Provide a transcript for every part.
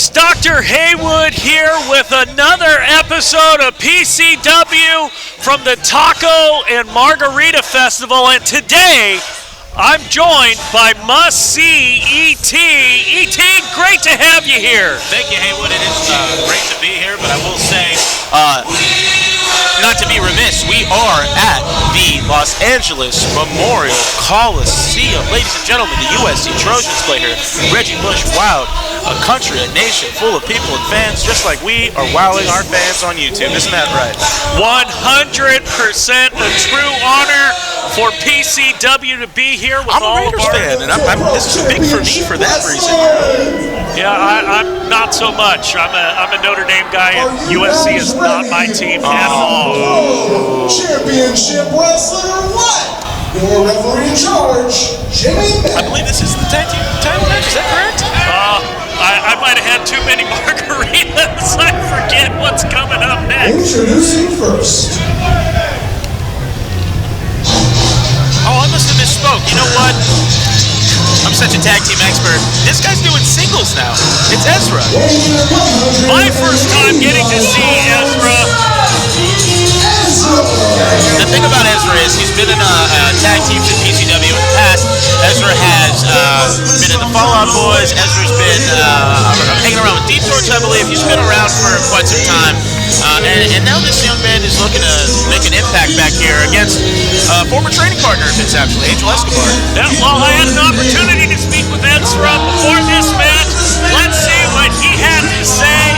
folks, Dr. Haywood here with another episode of PCW from the Taco and Margarita Festival, and today I'm joined by must-see E.T. E.T., great to have you here. Thank you, Haywood. It is great to be here, but I will say, not to be remiss, we are at the Los Angeles Memorial Coliseum. Ladies and gentlemen, the USC Trojans play here. Reggie Bush wowed a country, a nation full of people and fans, just like we are wowing our fans on YouTube. Isn't that right? 100% a true honor for PCW to be here with all of our... I'm a Raiders fan, and this is big for me for that reason. Yeah, I'm not so much. I'm a Notre Dame guy, and USC is not my team at all. Championship wrestler, what? Your referee in charge, Jimmy Mack. I believe this is the tag team title match. Is that correct? I might have had too many margaritas. I forget what's coming up next. Introducing first. Oh, I must have misspoke. You know what? I'm such a tag team expert. This guy's doing singles now. It's Ezra. My first time getting to see Ezra. The thing about Ezra is he's been in tag teams in PCW in the past. Ezra has been in the Fallout Boys. Ezra's been hanging around with Deep Torch, I believe. He's been around for quite some time. And now this young man is looking to make an impact back here against a former training partner of his, actually, Angel Escobar. Yeah, well, I had an opportunity to speak with Ezra before this match. Let's see what he had to say.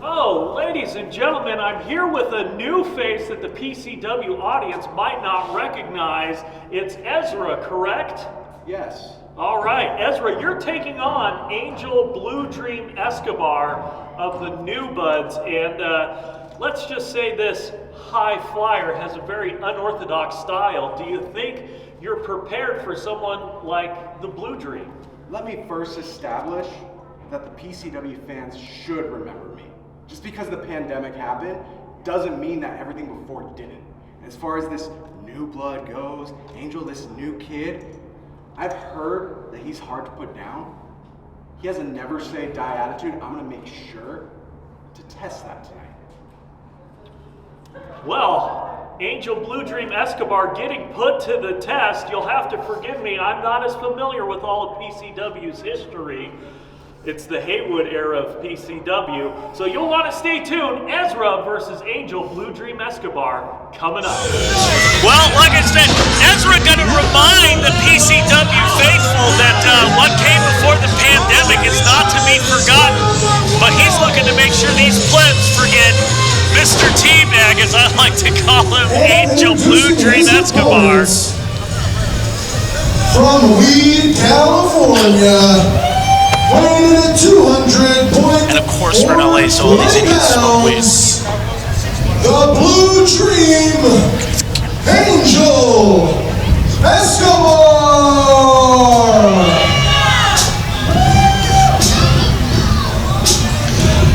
Oh, ladies and gentlemen, I'm here with a new face that the PCW audience might not recognize. It's Ezra, correct? Yes. All right, Ezra, you're taking on Angel Blue Dream Escobar of the new Budz, and let's just say this high flyer has a very unorthodox style. Do you think you're prepared for someone like the Blue Dream? Let me first establish that the PCW fans should remember me. Just because the pandemic happened doesn't mean that everything before didn't. As far as this new blood goes, Angel, this new kid, I've heard that he's hard to put down. He has a never say die attitude. I'm gonna make sure to test that tonight. Well, Angel Blue Dream Escobar getting put to the test. You'll have to forgive me. I'm not as familiar with all of PCW's history. It's the Haywood era of PCW. So you'll want to stay tuned. Ezra versus Angel Blue Dream Escobar coming up. Well, like I said, Ezra going to remind the PCW Faithful that what came before the pandemic is not to be forgotten. But he's looking to make sure these plebs forget Mr. Teabag, as I like to call him, Angel Blue Dream Escobar. From Weed, California. And of course we're in LA, so all these idiots smoke weed. The Blue Dream, Angel Escobar.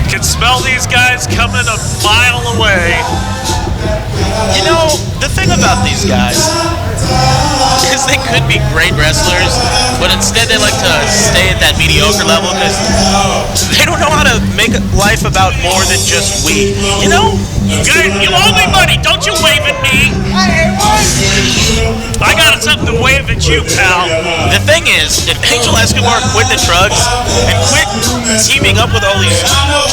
Can smell these guys coming a mile away. You know, the thing about these guys is they could be great wrestlers, but instead they like to stay at that mediocre level because they don't know how to make life about more than just weed. You know? You owe me money, don't you wave at me. I got something to wave at you, pal. The thing is, if Angel Escobar quit the drugs and quit teaming up with all these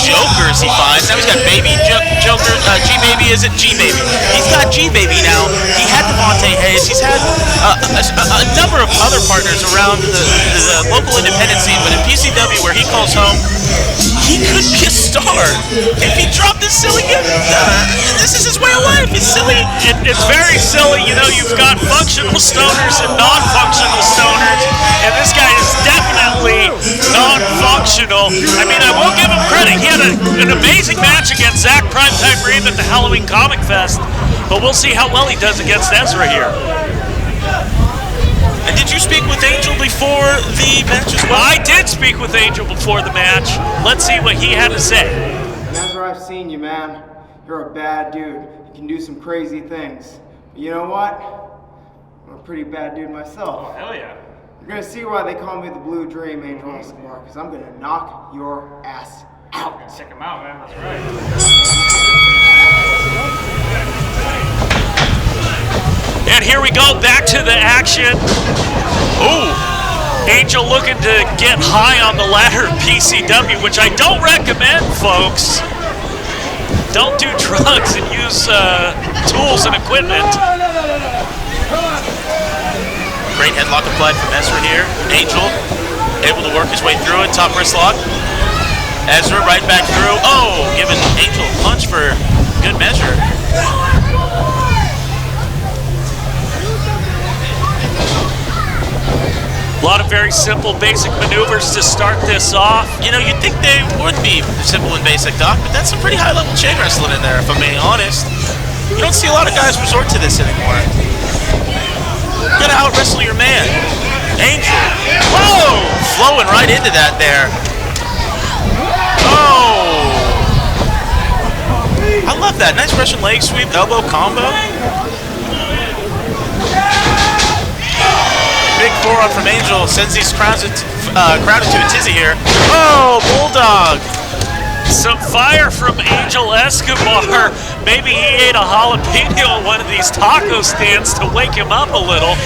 jokers he finds, now he's got Baby Joker, G-Baby isn't G-Baby. He's got G-Baby now. He had Devontae Hayes. He's had a number of other partners around the local independent scene, but in PCW, where he calls home, he could be a star if he dropped this silly this is his way of life. It's silly. It's very silly. You know, you've got functional stoners and non-functional stoners, and this guy is definitely non-functional. I mean, I will give him credit. He had an amazing match against Zack PrimeTime Reeb at the Halloween Comic Fest, but we'll see how well he does against Ezra here. And did you speak with Angel before the match as well? I did speak with Angel before the match. Let's see what he had to say. Ezra, I've seen you, man. You're a bad dude. You can do some crazy things. But you know what? I'm a pretty bad dude myself. Hell yeah. You're gonna see why they call me the Blue Dream, Angel Escobar, because I'm gonna knock your ass out. Check him out, man. That's right. And here we go, back to the action. Ooh, Angel looking to get high on the ladder of PCW, which I don't recommend, folks. Don't do drugs and use tools and equipment. Great headlock applied from Ezra here. Angel able to work his way through it. Top wrist lock. Ezra right back through. Oh, giving Angel a punch for good measure. A lot of very simple, basic maneuvers to start this off. You know, you'd think they would be simple and basic, Doc, but that's some pretty high-level chain wrestling in there, if I'm being honest. You don't see a lot of guys resort to this anymore. You gotta out-wrestle your man. Angel. Whoa! Flowing right into that there. Oh! I love that. Nice Russian leg sweep, elbow combo. Big forearm from Angel sends these crowded to a tizzy here. Oh, Bulldog. Some fire from Angel Escobar. Maybe he ate a jalapeno at one of these taco stands to wake him up a little.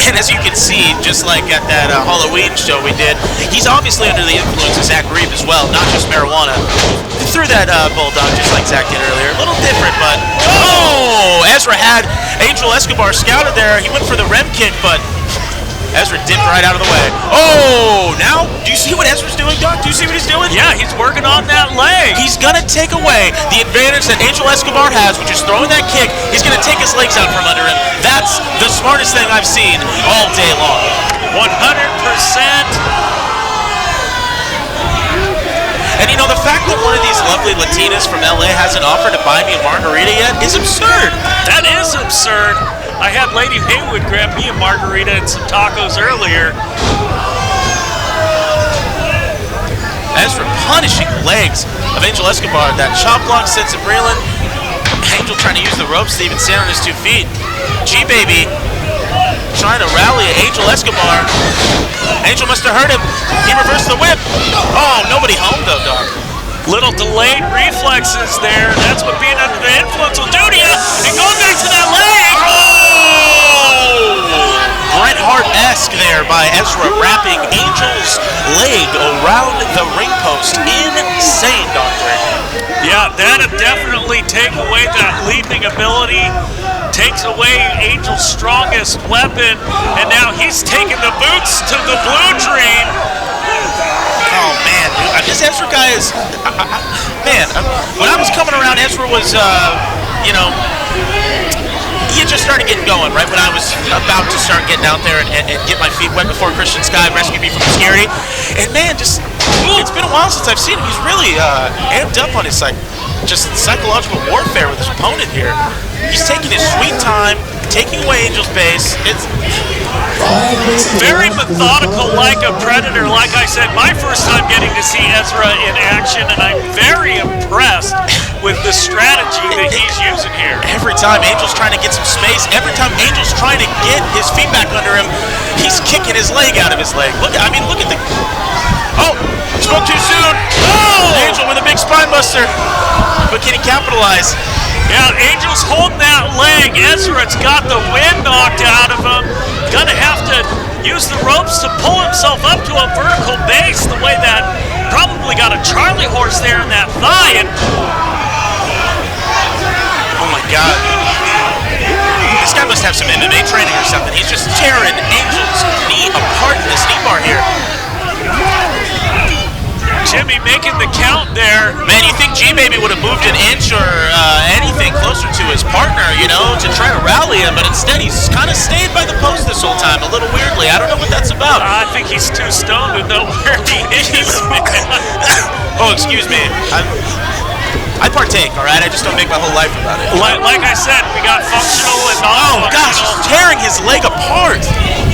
And as you can see, just like at that Halloween show we did, he's obviously under the influence of Zack Reeb as well, not just marijuana. Threw that Bulldog just like Zack did earlier. A little different, but... Oh! Ezra had Angel Escobar scouted there. He went for the rem kick, but Ezra dipped right out of the way. Oh! Now, do you see what Ezra's doing, Doc? Do you see what he's doing? Yeah, he's working on that leg. He's gonna take away the advantage that Angel Escobar has, which is throwing that kick. He's gonna take his legs out from under him. That's the smartest thing I've seen all day long. 100%. And you know, the fact that one of these lovely Latinas from LA hasn't offered to buy me a margarita yet is absurd. That is absurd. I had Lady Haywood grab me a margarita and some tacos earlier. Ezra punishing the legs of Angel Escobar. That chop block sends him reeling. Angel trying to use the ropes to even stand on his 2 feet. G-Baby trying to rally Angel Escobar. Angel must have hurt him. He reversed the whip. Oh, nobody home though, Doc. Little delayed reflexes there. That's what being under the influence will do to you. And going back to that leg. Oh! Bret Hart-esque there by Ezra, wrapping Angel's leg around the ring post. Insane, Doctor. Yeah, that'll definitely take away that leaping ability. Takes away Angel's strongest weapon. And now he's taking the boots to the Blue Dream. Oh man, dude, this Ezra guy is, man. When I was coming around, Ezra was, you know, he just started getting going, right? When I was about to start getting out there and get my feet wet before Christian Sky rescued me from security. And man, just, it's been a while since I've seen him. He's really amped up on his just psychological warfare with his opponent here. He's taking his sweet time, taking away Angel's base. It's very methodical, like a predator. Like I said, my first time getting to see Ezra in action, and I'm very impressed with the strategy that he's using here. Every time Angel's trying to get some space, every time Angel's trying to get his feet back under him, he's kicking his leg out of his leg. Look at the... Oh! Spoke too soon! Oh! Angel with a big spine buster. But can he capitalize? Yeah, Angel's holding that leg. Ezra's got the wind knocked out of him. Gonna have to use the ropes to pull himself up to a vertical base the way that probably got a Charlie horse there in that thigh. And oh my God. This guy must have some MMA training or something. He's just tearing Angel's knee apart in this knee bar here. Jimmy making the count there. Man, you think G-Baby would have moved an inch or anything closer to his partner, you know, to try to rally him, but instead he's kind of stayed by the post this whole time, a little weirdly. I don't know what that's about. I think he's too stoned to know where he is. Oh, excuse me. I partake, all right? I just don't make my whole life about it. Like I said, we got functional and non-functional. Oh, gosh, he's tearing his leg apart.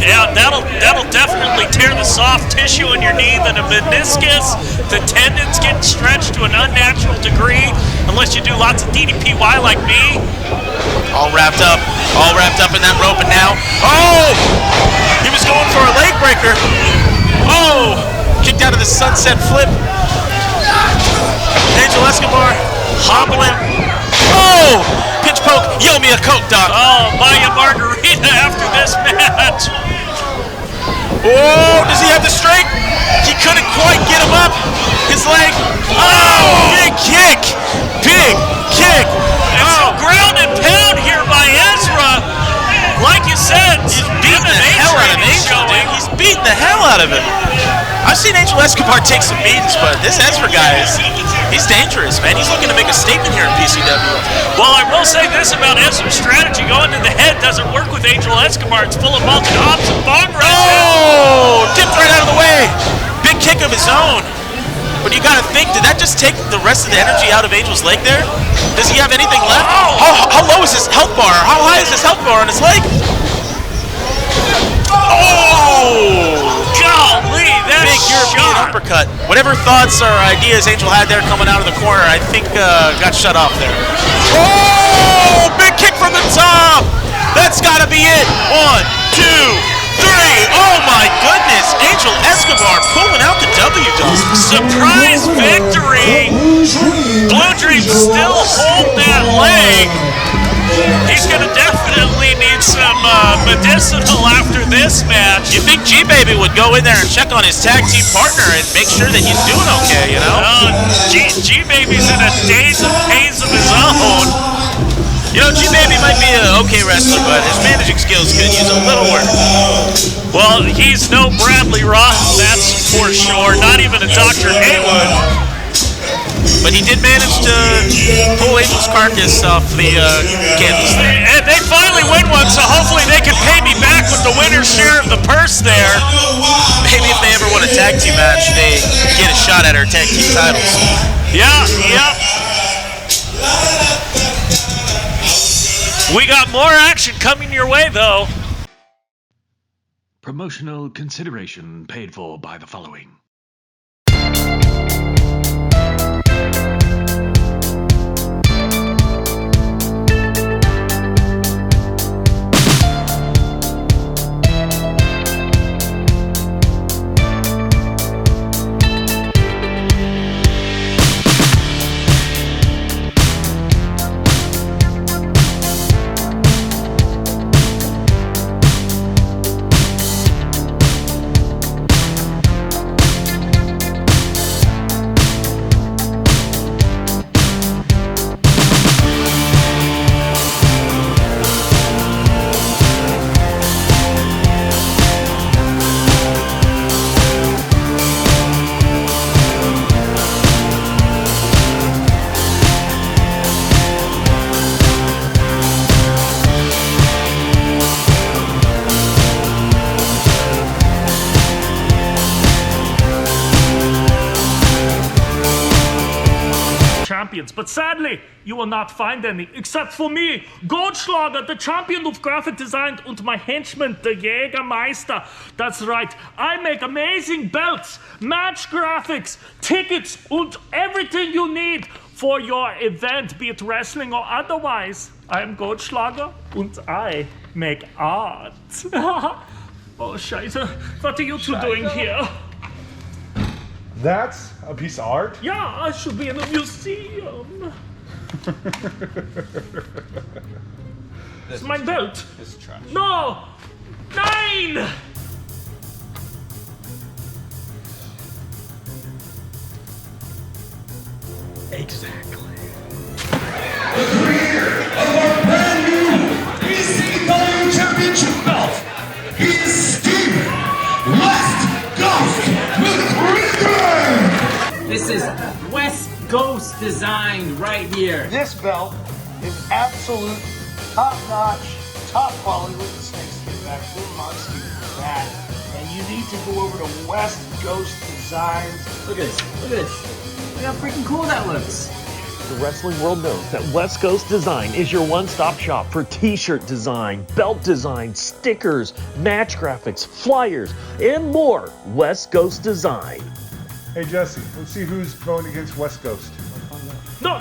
Yeah, that'll definitely tear the soft tissue in your knee, then a meniscus, the tendons get stretched to an unnatural degree, unless you do lots of DDPY like me. All wrapped up in that rope, and now, oh! He was going for a leg breaker. Oh! Kicked out of the sunset flip. Angel Escobar hobbling. Oh! Pinch poke. Yo, me a Coke, Doc. Oh, buy a margarita after this match. Oh, does he have the strength? He couldn't quite get him up. His leg. Oh, big kick. Big kick. It's a ground and pound here by Ezra. Like you said, He's beating the hell out of Angel, dude. He's beating the hell out of him. I've seen Angel Escobar take some beatings, but this Ezra guy he's dangerous, man. He's looking to make a statement here in PCW. Well, I will say this about Ezra's strategy. Going to the head doesn't work with Angel Escobar. It's full of vaulted hops and bong rushes. Oh! Dipped right out of the way. Big kick of his own. But you gotta think, did that just take the rest of the energy out of Angel's leg there? Does he have anything left? How low is his health bar? How high is his health bar on his leg? Oh! Golly, that Big European uppercut. Whatever thoughts or ideas Angel had there coming out of the corner, I think got shut off there. Oh! Big kick from the top! That's gotta be it. 1, 2, 3. Oh my goodness! Angel Escobar pulling out the W, dog. Surprise victory! Blue Dream still hold that leg. He's gonna definitely need some medicinal after this match. You think G-Baby would go in there and check on his tag team partner and make sure that he's doing okay, you know? G-Baby's in a daze and haze of his own. You know, G-Baby might be an okay wrestler, but his managing skills could use a little work. Well, he's no Bradley Ross, that's for sure. Not even a Dr. Haywood. But he did manage to pull Angel's carcass off the canvas there. And they finally win one, so hopefully they can pay me back with the winner's share of the purse there. Maybe if they ever win a tag team match, they get a shot at our tag team titles. Yeah. We got more action coming your way, though. Promotional consideration paid for by the following. But sadly, you will not find any, except for me, Goldschlager, the champion of graphic design, and my henchman, the Jägermeister. That's right, I make amazing belts, match graphics, tickets, and everything you need for your event, be it wrestling or otherwise. I am Goldschlager, and I make art. Oh, Scheiße, what are you two doing here? That's a piece of art? Yeah, I should be in a museum. It's my belt. It's trash. No! Nein! Exactly. The creator of our brand new PCW Championship belt, he is Steven West Ghost McCracken! This is West Ghost designed right here. This belt is absolute top-notch, top quality. Look at the snakeskin back, full monster that. And you need to go over to West Ghost Designs. Look at this. Look at this. Look how freaking cool that looks. The wrestling world knows that West Coast Design is your one-stop shop for t-shirt design, belt design, stickers, match graphics, flyers, and more. West Coast Design. Hey Jesse, let's see who's going against West Coast. No,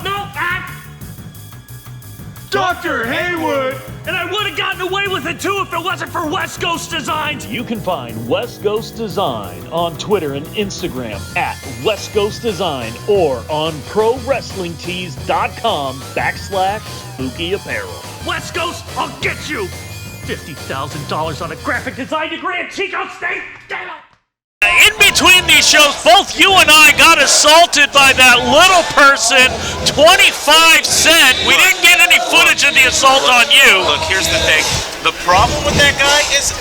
Dr. Haywood! And I would have gotten away with it too if it wasn't for West Coast Designs. You can find West Coast Design on Twitter and Instagram at West Coast Design or on ProWrestlingTees.com/spooky apparel. West Coast, I'll get you $50,000 on a graphic design degree in Chico State. Damn it! In between these shows, both you and I got assaulted by that little person, 25 Cent. We didn't get any footage of the assault on you. Look, here's the thing. The problem with that guy is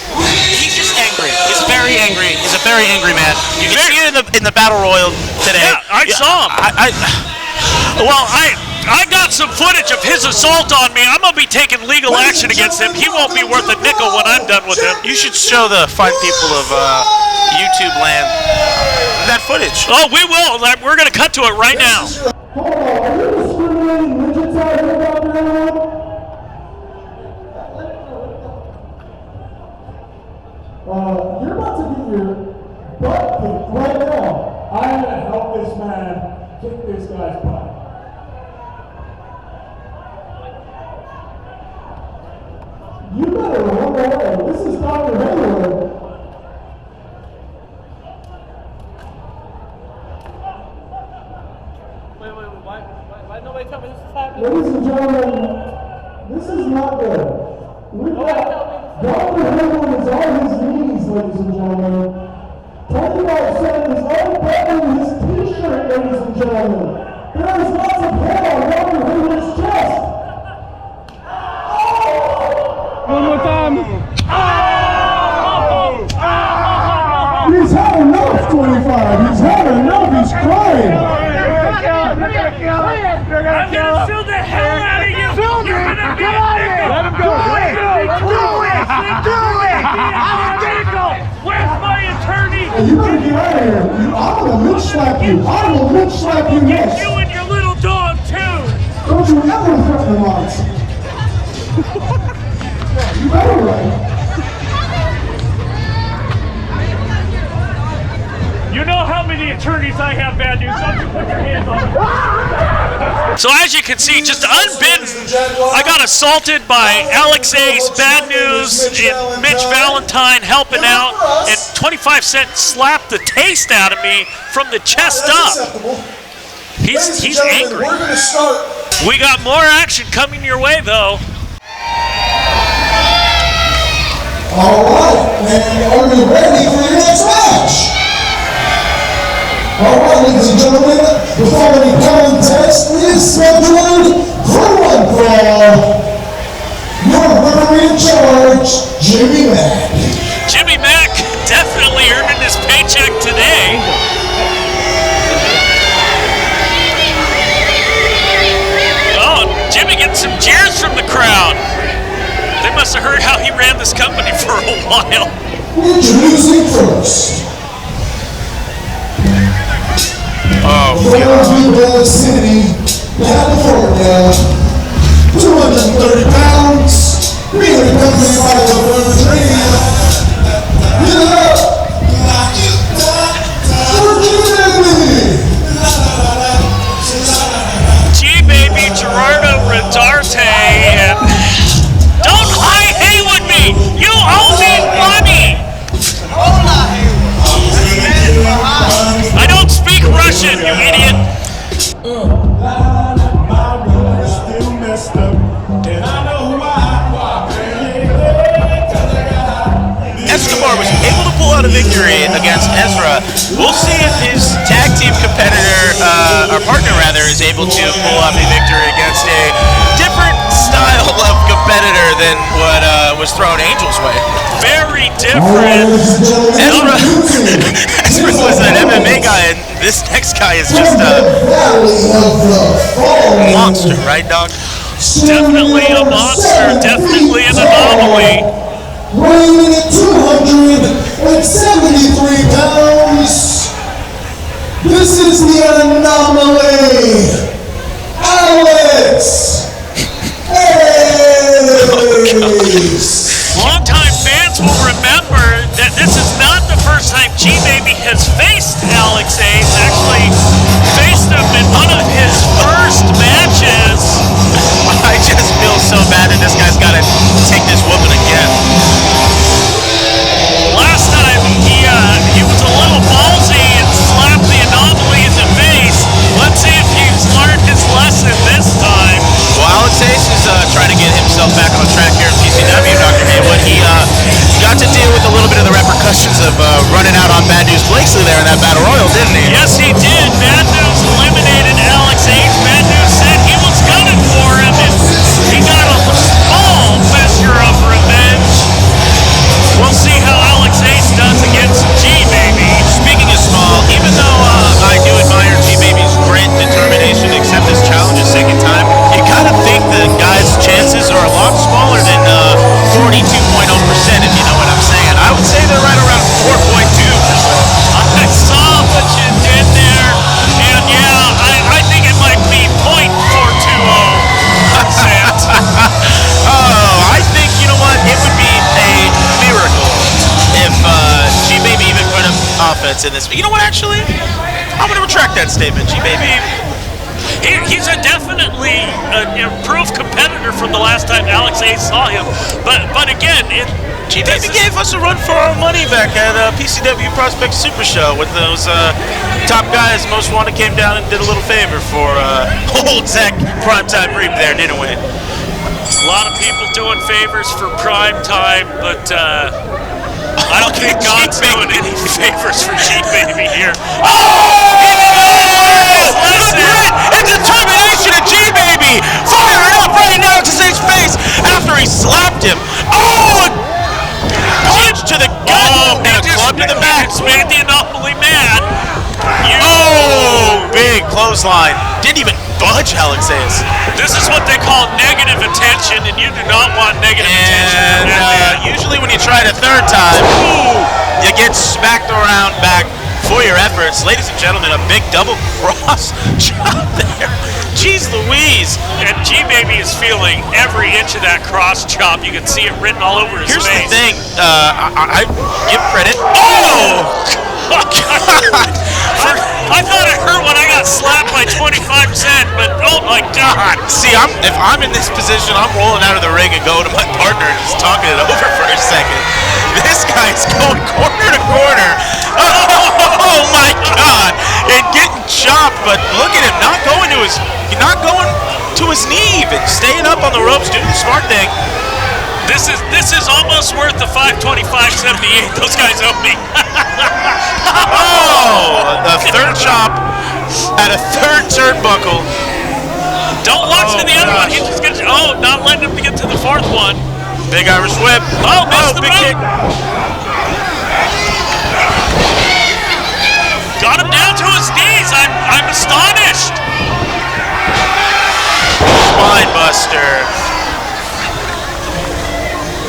he's just angry. He's very angry. He's a very angry man. You can see it in the Battle Royal today. Yeah, I saw him. I got some footage of his assault on me. I'm going to be taking legal action against him. He won't be worth a nickel when I'm done with him. You should show the fine people of YouTube land that footage. Oh, we will. We're going to cut to it right now. Hold on, are you discriminating midgets out here, Dr. Haywood? You're about to get your butt kicked right now. I'm going to help this man kick this guy's butt. You better run away. This is Dr. Haywood. Why nobody tell me this is happening? Ladies and gentlemen, this is not good. We've got Dr. Haywood is on his knees, ladies and gentlemen. 25 Cent is unbuttoning his t-shirt, ladies and gentlemen. There is lots of hair on Dr. Haywood's chest. One more time. He's had enough, 25. He's had enough. He's crying. I'm gonna sue the hell out of you! You're gonna be a nickel! Let him go! Do it! Where's my attorney? Hey, you better get out of here. I'm gonna lynch slap you. I will lynch slap you Get next. you and your little dog too! Don't you ever threaten the lights. You better run. You know how many attorneys I have, bad news. Don't you put your hands on me. So as you can see, just unbidden, I got assaulted by Alex Ace, Bad News, and Mitch Valentine helping out, and 25 Cent slapped the taste out of me from the chest up. He's angry. We're gonna start. We got more action coming your way, though. All right, and are you ready for your next match? All right, ladies and gentlemen, the following contest is scheduled for one fall. Your referee in charge, Jimmy Mack. Jimmy Mack definitely earning his paycheck today. Oh, Jimmy getting some cheers from the crowd. They must have heard how he ran this company for a while. Introducing first. Oh, Brownsville City, California. 230 pounds. Being accompanied by the referee. Get it up. G-Baby, Gerardo, Rodarte, and don't high Haywood me! You owe me money! I don't speak Russian, you idiot! Escobar was able to pull out a victory against Ezra. We'll see if his tag team competitor, or partner rather, is able to pull off a victory against a different style of competitor than what was thrown Angel's way. Very different. Ezra was an MMA guy, and this next guy is just a monster, right, Doc? Definitely a monster, definitely an anomaly. Weighing at 273 pounds, this is the Anomaly Longtime fans will remember that this is not the first time G-Baby has faced Alex Ace. Actually, faced him in one of his first matches. I just feel so bad that this guy's got to take this whooping again. Last time he was a little ballsy and slapped the Anomaly in the face. Let's see if he's learned his lesson this time. Well, Alex Ace is trying to get himself back on track here at PCW, Dr. Haywood. He got to deal with a little bit of the repercussions of running out on Bad News Blakesley there in that Battle Royal, didn't he? Yes, he did. Bad News eliminated Alex Ace. Bad News said he was gunning for him, and he got a small measure of revenge. We'll see how Alex Ace does against G-Baby. Speaking of small, even though I do admire G-Baby's grit and determination to accept this challenge a second time, you gotta think the guy's chances are a lot smaller than 42.0%, if you know what I'm saying. I would say they're right around 4.2%. I saw what you did there, and yeah, I think it might be 0.420%. Oh, I think, you know what, it would be a miracle if G-Baby even put up offense in this. You know what, actually? I'm going to retract that statement, G-Baby. He's definitely an improved competitor from the last time Alex Ace saw him. But again, G-Baby gave us a run for our money back at PCW Prospects Super Show with those top guys. Most Wanted came down and did a little favor for old Zack PrimeTime Reeb there, didn't we? A lot of people doing favors for PrimeTime, but I don't think God's doing any favors for G-Baby here. And determination of G-Baby firing up right in Alex Ace's face after he slapped him. Oh, a punch to the gut and a club to the back. It's made the Anomaly mad. Big clothesline. Didn't even budge Alex Ace. This is what they call negative attention, and you do not want negative attention. And usually when you try it a third time, you get smacked around back for your efforts. Ladies and gentlemen, a big double cross chop there. Jeez Louise. And G-Baby is feeling every inch of that cross chop. You can see it written all over his face. Here's the thing. I give credit. Oh! I thought it hurt when I got slapped by 25%, but oh my God. See, if I'm in this position, I'm rolling out of the ring and going to my partner and just talking it over for a second. This guy's going corner to corner. Oh my God. And getting chopped, but look at him not going to his knee even, staying up on the ropes, doing the smart thing. This is almost worth the $525.78 those guys owe me. Oh, the third chop at a third turnbuckle. Don't watch the other one. He just gets not letting him get to the fourth one. Big Irish whip. Missed the big move. kick. Got him down to his knees. I'm astonished. Spine buster.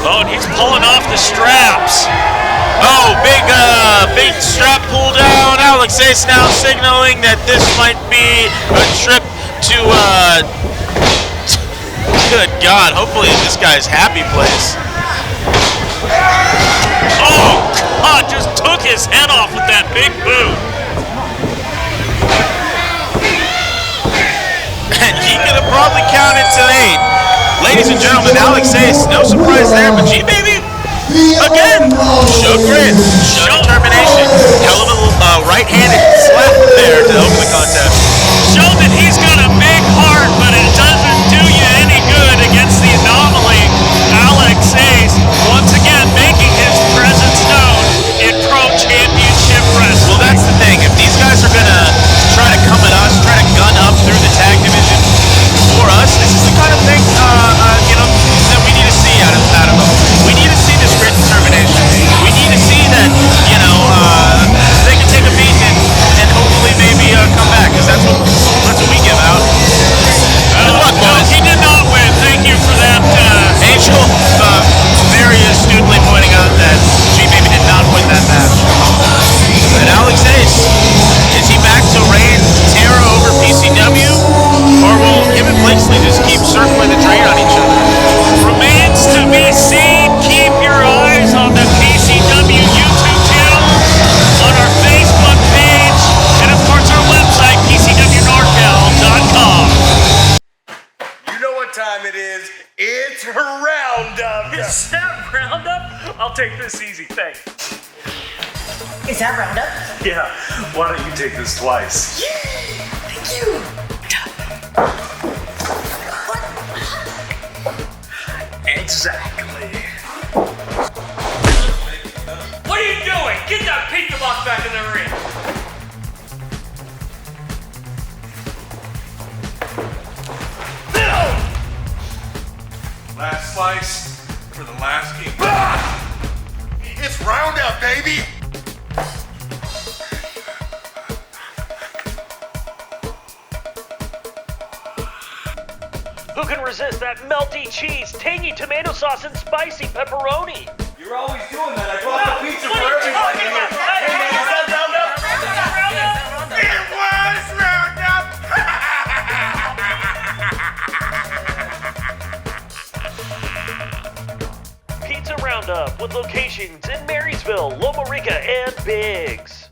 Oh, and he's pulling off the straps. Oh, big strap pull down. Alex Ace now signaling that this might be a trip to, good God, hopefully this guy's happy place. Oh, God, just took his head off with that big boot. And he could have probably counted to 8. Ladies and gentlemen, Alex Ace, no surprise there, but G-Baby, again, showed grit, showed determination. Hell of a right-handed slap there to open the contest. Showed that he's got a big heart, but it doesn't do you any good against the Anomaly. Alex Ace, once again, making his presence known in Pro Championship Wrestling. Well, that's the thing. If these guys are going to try to come at us, try to gun up through the tag division for us, this is the kind of thing, that we need to see out of them. We need to see this grit and determination. We need to see that, they can take a beat and hopefully maybe come back, because it is. It's Roundup. Is that Roundup? I'll take this easy, thanks. Is that Roundup? Yeah, why don't you take this twice? Thank you. Exactly. What are you doing? Get that pizza box back in the ring. Last slice for the last game. It's Roundup, baby. Who can resist that melty cheese, tangy tomato sauce, and spicy pepperoni? You're always doing that. I brought the pizza for everybody here. Hey, man, is that Roundup? It was Roundup. Pizza Roundup with locations in Marysville, Loma Rica, and Biggs.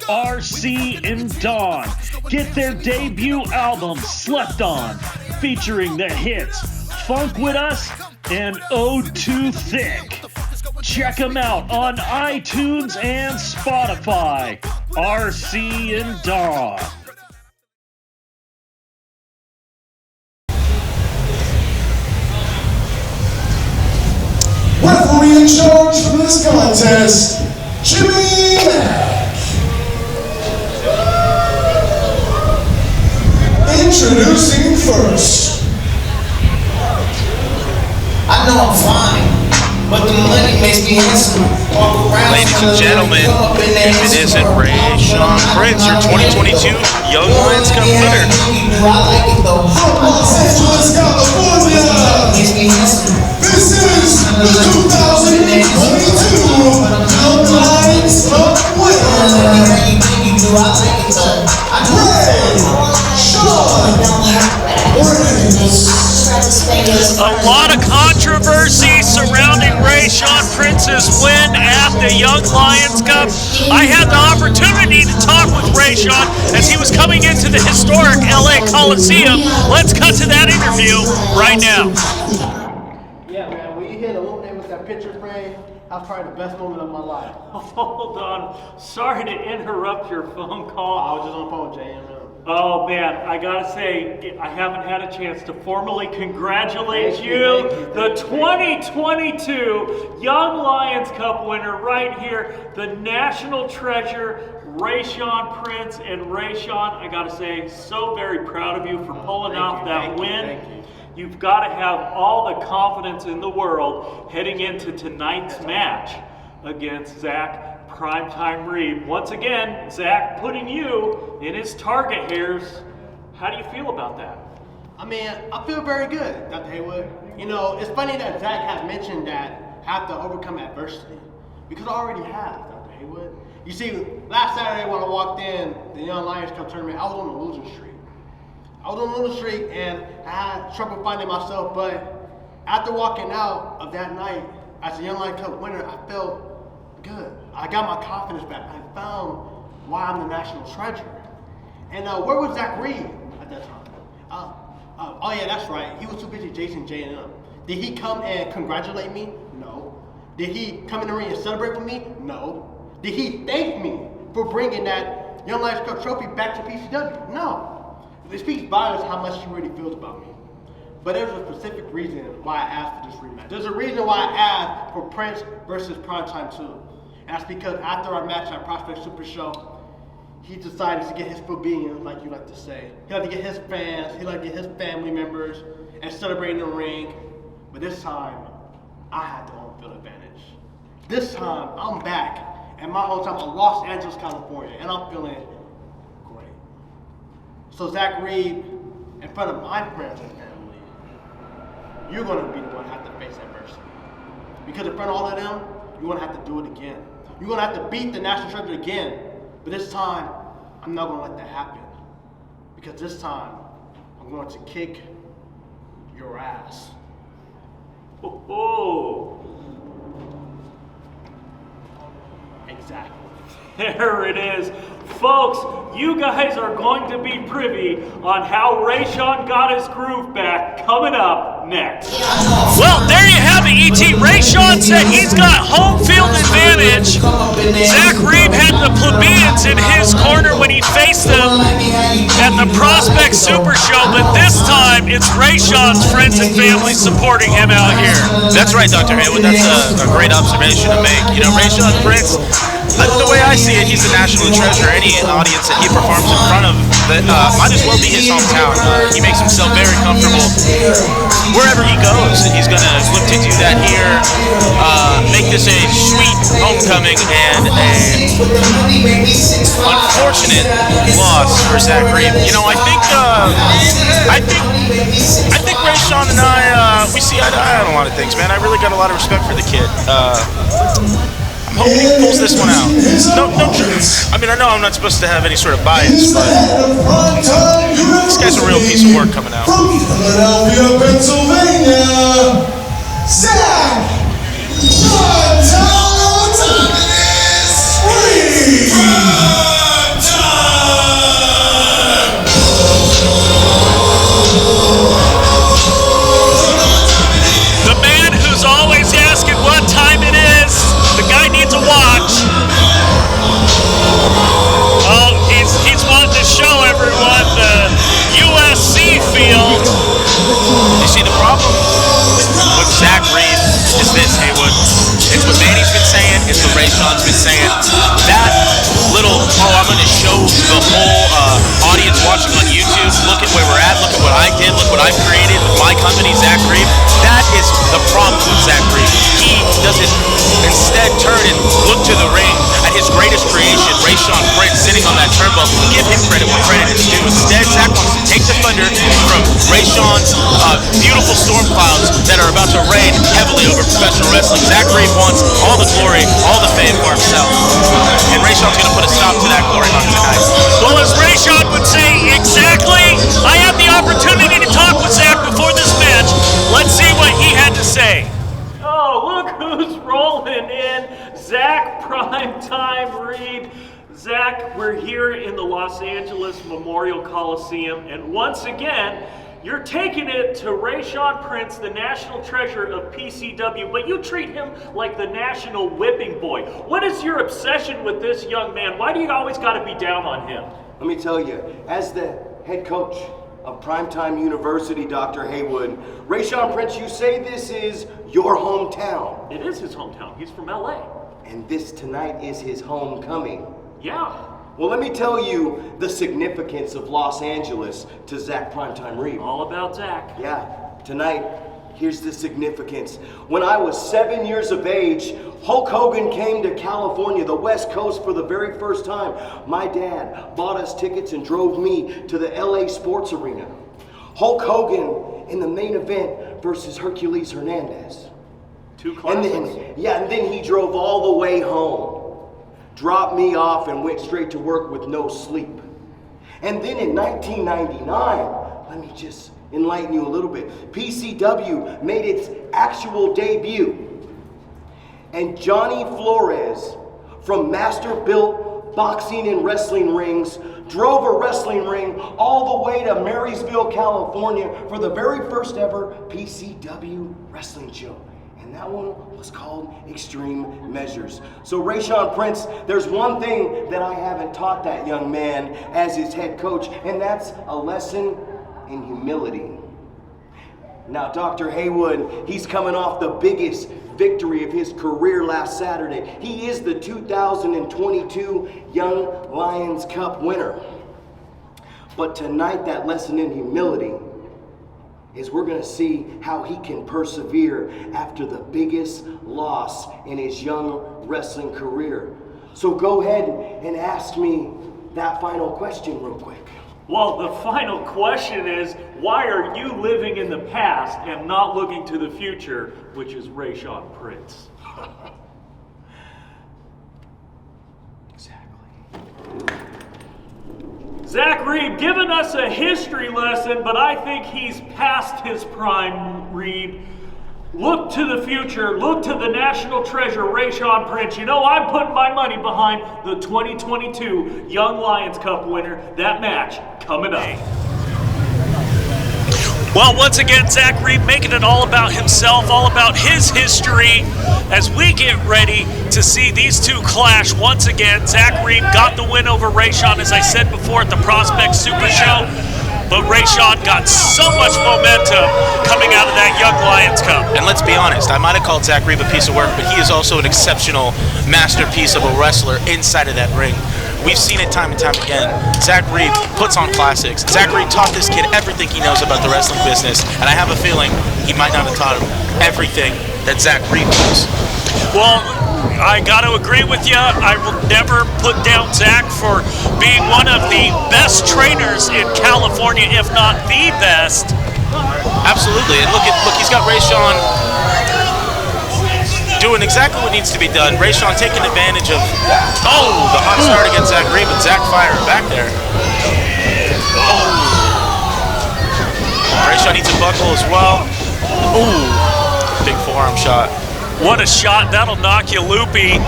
RC and Dawn get their debut album Slept On, featuring the hits Funk With Us and Oh Too Thick. Check them out on iTunes and Spotify. RC and Dawn. Referee in charge for this contest, Jimmy Mack. Introducing first. I know I'm fine, but the money makes me handsome. Ladies and gentlemen, if it isn't Rayshawn Prince, your 2022 Young Lions Cup winner. I like it though. From Los Angeles, California, this is the 2022 Young Lions Cup winner, A lot of controversy surrounding Rayshawn Prince's win at the Young Lions Cup. I had the opportunity to talk with Rayshawn as he was coming into the historic LA Coliseum. Let's cut to that interview right now. Yeah, man, when you hit Illuminate with that picture frame, that was probably the best moment of my life. Hold on. Sorry to interrupt your phone call. I was just on the phone with JM. Oh man, I gotta say, I haven't had a chance to formally congratulate you. The 2022 Young Lions Cup winner right here, the National Treasure Rayshawn Prince. And Rayshawn, I gotta say, so very proud of you for pulling off that win. You've got to have all the confidence in the world heading into tonight's match against Zack, PrimeTime Reeb. Once again, Zack putting you in his target hairs. How do you feel about that? I mean, I feel very good, Dr. Haywood. You know, it's funny that Zack has mentioned that I have to overcome adversity, because I already have, Dr. Haywood. You see, last Saturday when I walked in the Young Lions Cup tournament, I was on a losing streak. And I had trouble finding myself, but after walking out of that night as a Young Lions Cup winner, I felt good. I got my confidence back. I found why I'm the national treasure. And where was Zack Reeb at that time? Oh yeah, that's right. He was too busy chasing J&M. Did he come and congratulate me? No. Did he come in the ring and celebrate with me? No. Did he thank me for bringing that Young Lions Cup trophy back to PCW? No. It speaks volumes how much he really feels about me. But there's a specific reason why I asked for this rematch. There's a reason why I asked for Prince versus PrimeTime 2. And that's because after our match at Prospects Super Show, he decided to get his plebeians, like you like to say. He liked to get his fans, he liked to get his family members, and celebrate in the ring. But this time, I had the home field advantage. This time, I'm back at my hometown of Los Angeles, California, and I'm feeling great. So Zack Reeb, in front of my friends and family, you're gonna be the one that have to face adversity. Because in front of all of them, you're gonna have to do it again. You're gonna have to beat the National Treasure again. But this time, I'm not gonna let that happen. Because this time, I'm going to kick your ass. Oh. Exactly. There it is. Folks, you guys are going to be privy on how Rayshawn got his groove back coming up next. Well, there you have it, E.T. Rayshawn said he's got home field advantage. Zack Reeb had the plebeians in his corner when he faced them at the Prospects Super Show, but this time it's Rayshawn's friends and family supporting him out here. That's right, Dr. Haywood. That's a great observation to make. You know, Rayshawn Prince, the way I see it, he's a national treasure. Any audience that he performs in front of might as well be his hometown. He makes himself very comfortable wherever he goes, and he's going to look to do that here, make this a sweet homecoming and a unfortunate loss for Zack Reeb. You know, I think Rayshawn and I, we see eye to eye on a lot of things, man. I really got a lot of respect for the kid. I'm hoping he pulls this one out. No, I mean, I know I'm not supposed to have any sort of bias, but this guy's a real piece of work coming out. From Philadelphia, Pennsylvania, Zack The man who's always asking what time it is, the guy needs a watch. Oh, he's wanting to show everyone the USC field. You see, the problem with Zack Reeb is this, Haywood. It's what Manny's been saying, it's what Rayshawn's been saying. That little, I'm going to show the whole audience watching on YouTube, look at where we're at, look at what I did, look what I've created with my company, Zack Reeb. That is the problem with Zack Reeb. He doesn't instead turn and look to the ring at his greatest creation, Rayshawn Prince, sitting on that turnbuckle. Give him credit where credit is due. Instead, Zack wants to take the thunder from Rayshawn's beautiful storm clouds that are about to rain heavily over professional wrestling. Zack Reeb wants all the glory, all the fame for himself. And Rayshawn's going to put a stop to that glory hunt tonight. Well, as Rayshawn would say, exactly. I had the opportunity to talk with Zack before this match. Let's see what he had to say. Oh, look who's rolling in. Zack PrimeTime Reeb. Zack, we're here in the Los Angeles Memorial Coliseum, and once again, you're taking it to Rayshawn Prince, the national treasure of PCW, but you treat him like the national whipping boy. What is your obsession with this young man? Why do you always got to be down on him? Let me tell you, as the head coach of PrimeTime University, Dr. Haywood, Rayshawn Prince, you say this is your hometown. It is his hometown. He's from LA. And this tonight is his homecoming. Yeah. Well, let me tell you the significance of Los Angeles to Zack PrimeTime Reeb. All about Zack. Yeah. Tonight, here's the significance. When I was 7 years of age, Hulk Hogan came to California, the West Coast, for the very first time. My dad bought us tickets and drove me to the LA Sports Arena. Hulk Hogan in the main event versus Hercules Hernandez. Two classics. And then he drove all the way home, dropped me off, and went straight to work with no sleep. And then in 1999, let me just enlighten you a little bit, PCW made its actual debut. And Johnny Flores from Master Built Boxing and Wrestling Rings drove a wrestling ring all the way to Marysville, California for the very first ever PCW wrestling show. And that one was called Extreme Measures. So Rayshawn Prince, there's one thing that I haven't taught that young man as his head coach, and that's a lesson in humility. Now, Dr. Haywood, he's coming off the biggest victory of his career last Saturday. He is the 2022 Young Lions Cup winner. But tonight, that lesson in humility is we're going to see how he can persevere after the biggest loss in his young wrestling career. So go ahead and ask me that final question real quick. Well, the final question is, why are you living in the past and not looking to the future, which is Rayshawn Prince? Exactly. Zack Reeb giving us a history lesson, but I think he's past his prime, Reeb. Look to the future. Look to the National Treasure Rayshawn Prince. You know, I'm putting my money behind the 2022 Young Lions Cup winner. That match coming up. Well, once again, Zack Reeb making it all about himself, all about his history, as we get ready to see these two clash once again. Zack Reeb got the win over Rayshawn, as I said before, at the Prospects Super Show, but Rayshawn got so much momentum coming out of that Young Lions Cup. And let's be honest, I might have called Zack Reeb a piece of work, but he is also an exceptional masterpiece of a wrestler inside of that ring. We've seen it time and time again. Zack Reeb puts on classics. Zack Reeb taught this kid everything he knows about the wrestling business, and I have a feeling he might not have taught him everything that Zack Reeb knows. Well, I got to agree with you. I will never put down Zack for being one of the best trainers in California, if not the best. Absolutely, and look, he's got Rayshawn doing exactly what needs to be done. Rayshawn taking advantage of, the hot start against Zack Reeb, and Zack firing back there. Rayshawn needs a buckle as well. Big forearm shot. What a shot, that'll knock you loopy.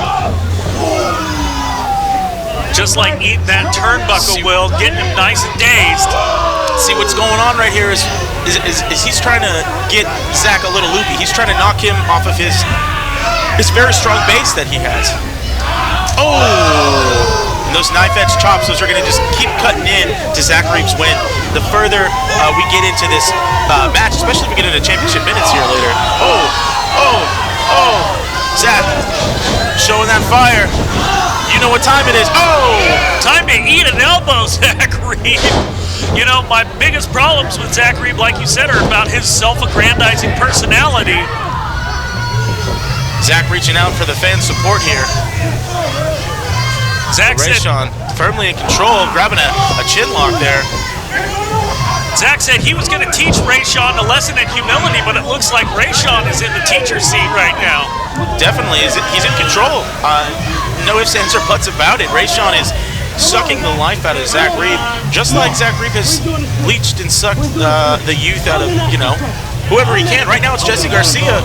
Just like eating that turnbuckle will, getting him nice and dazed. See, what's going on right here is he's trying to get Zack a little loopy. He's trying to knock him off of his very strong base that he has. And those knife-edge chops, those are going to just keep cutting in to Zack Reeb's win. The further we get into this match, especially if we get into championship minutes here later. Zack, showing that fire. You know what time it is. Time to eat an elbow, Zack Reeb. You know, my biggest problems with Zack Reeb, like you said, are about his self-aggrandizing personality. Zack reaching out for the fan support here. Zack Rayshawn firmly in control, grabbing a chin lock there. Zack said he was going to teach Rayshawn a lesson in humility, but it looks like Rayshawn is in the teacher's seat right now. Definitely, he's in control. No ifs, ands, or buts about it. Rayshawn is sucking the life out of Zack Reeb, just like Zack Reeb has leached and sucked the youth out of, whoever he can. Right now it's Jesse Garcia,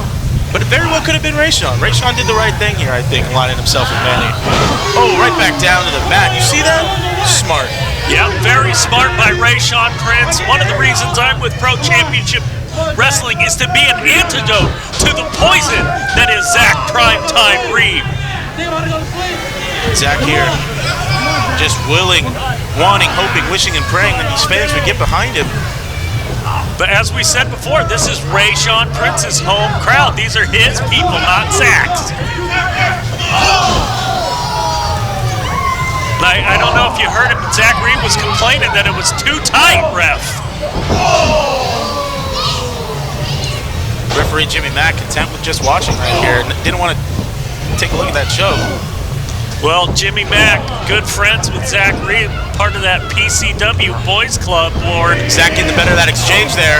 but it very well could have been Rayshawn. Rayshawn did the right thing here, I think, lining himself with Manny. Right back down to the mat. You see that? Smart. Yeah, very smart by Rayshawn Prince. One of the reasons I'm with Pro Championship Wrestling is to be an antidote to the poison that is Zack PrimeTime Reeb. Zack here, just willing, wanting, hoping, wishing, and praying that these fans would get behind him. But as we said before, this is Rayshawn Prince's home crowd. These are his people, not Zack's. I don't know if you heard it, but Zack Reeb was complaining that it was too tight, ref. Referee Jimmy Mack content with just watching right here. Didn't want to take a look at that choke. Well, Jimmy Mack, good friends with Zack Reeb, part of that PCW Boys Club board. Zack getting the better of that exchange there.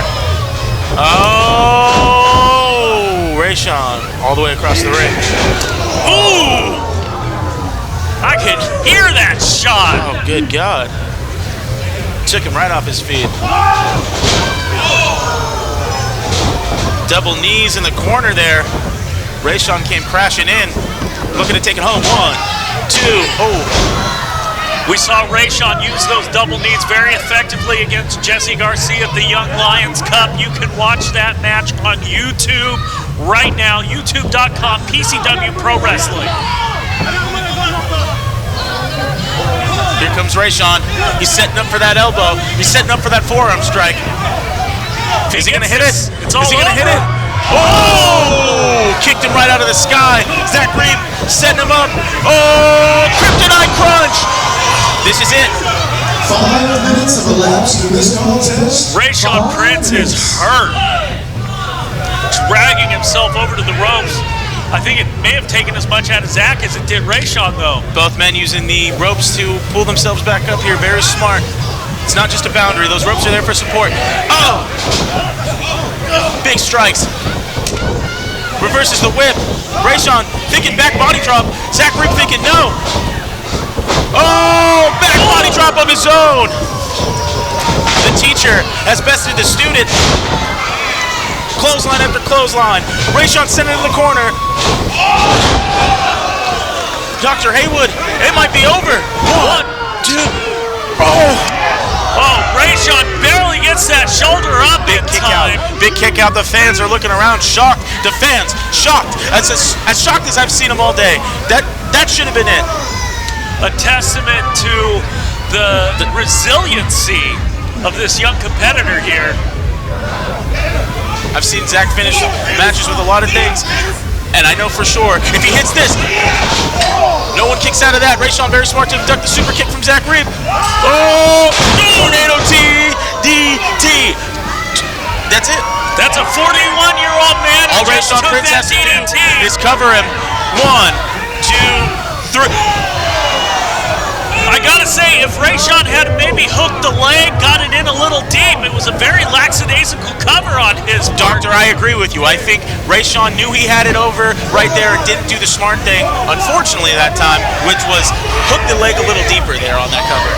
Rayshawn all the way across the ring. I could hear that shot. Oh, good God. Took him right off his feet. Double knees in the corner there. Rayshawn came crashing in, looking to take it home. 1, 2, We saw Rayshawn use those double knees very effectively against Jesse Garcia at the Young Lions Cup. You can watch that match on YouTube right now, youtube.com, PCW Pro Wrestling. Here comes Rayshawn. He's setting up for that elbow. He's setting up for that forearm strike. Is he going to hit it? Is he going to hit it? Kicked him right out of the sky. Zack Reeb setting him up. Kryptonite crunch. This is it. 5 minutes have elapsed in this contest. Rayshawn Prince is hurt. Dragging himself over to the ropes. I think it may have taken as much out of Zack as it did Rayshawn, though. Both men using the ropes to pull themselves back up here. Very smart. It's not just a boundary. Those ropes are there for support. Big strikes. Reverses the whip. Rayshawn thinking back body drop. Zack Reeb thinking no. Back body drop of his own. The teacher has bested the student. Clothesline after clothesline. Rayshawn sent it in the corner. Dr. Haywood, it might be over. 1, 2. Oh, Rayshawn barely gets that shoulder up in time. Big kick out. The fans are looking around, shocked. The fans, shocked. As shocked as I've seen them all day. That should have been it. A testament to the resiliency of this young competitor here. I've seen Zack finish matches with a lot of things, and I know for sure if he hits this, no one kicks out of that. Rayshawn very smart to duck the super kick from Zack Reeb. Oh, tornado DDT. That's it. That's a 41-year-old man. All Rayshawn Prince has to do is cover him. 1, 2, 3. I gotta say, if Rayshawn had maybe hooked the leg, got it in a little deep, it was a very lackadaisical cover on his part. Doctor, I agree with you. I think Rayshawn knew he had it over right there and didn't do the smart thing, unfortunately, that time, which was hook the leg a little deeper there on that cover.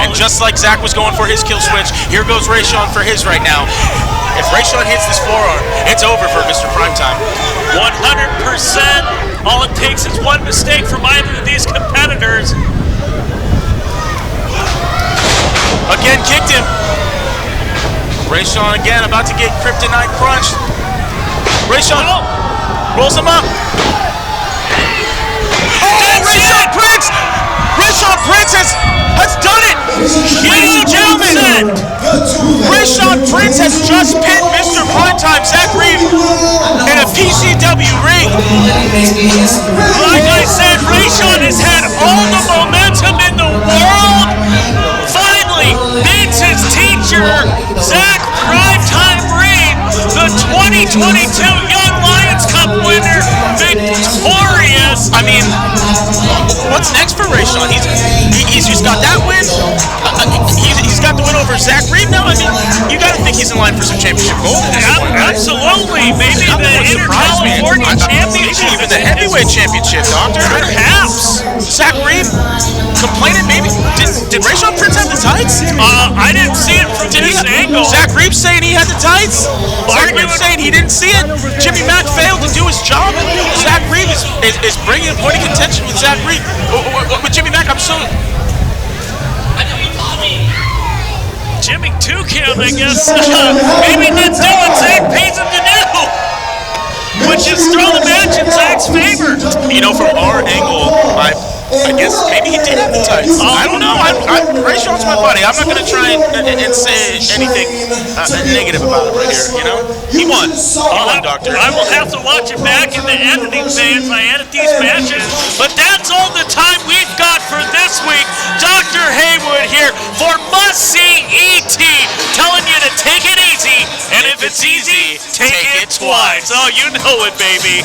And just like Zack was going for his kill switch, here goes Rayshawn for his right now. If Rayshawn hits this forearm, it's over for Mr. Primetime. 100%. All it takes is one mistake from either of these competitors. Again, kicked him. Rayshawn again, about to get kryptonite crunched. Rayshawn rolls him up. Oh, Rayshawn Prince! Rayshawn Prince has done it! Ladies and gentlemen, Rayshawn Prince has just pinned Mr. Primetime, Zack Reeb, in a PCW ring. Like I said, Rayshawn has had all the momentum in the world. Finally beats his teacher, Zack Primetime Reeb, the 2022 Young Lions Cup winner, victorious. I mean, what's next for Rayshawn? He's just got that win. He's got the win over Zack Reeb now. I mean, you got to think he's in line for some championship gold at this point, right? Absolutely. Maybe the Inter-California Championship. Maybe even the heavyweight championship, Doctor. Perhaps. Zack Reeb complaining maybe. Did Rayshawn Prince have the tights? I didn't see it from this angle. Zack Reeb saying he had the tights? Zack Reeb saying he didn't see it? Jimmy Mack failed to do his job? Zack Reeb is bringing a point of contention with Zack Reeb. With Jimmy Mack, I'm so... Jimmy Toucan, I guess, maybe didn't do what Zack pays him to do, which is throw the match in Zack's favor. You know, from our angle, I guess maybe he did have the tights. I don't know. Rayshawn's my buddy. I'm not going to try and say anything negative about him right here, you know? He won. He won, Doctor. I will have to watch it back in the editing phase. I edit these matches. But that's all the time we've got for this week. Dr. Haywood here for Must See ET, telling you to take it easy. And if it's easy, take it twice. Oh, you know it, baby.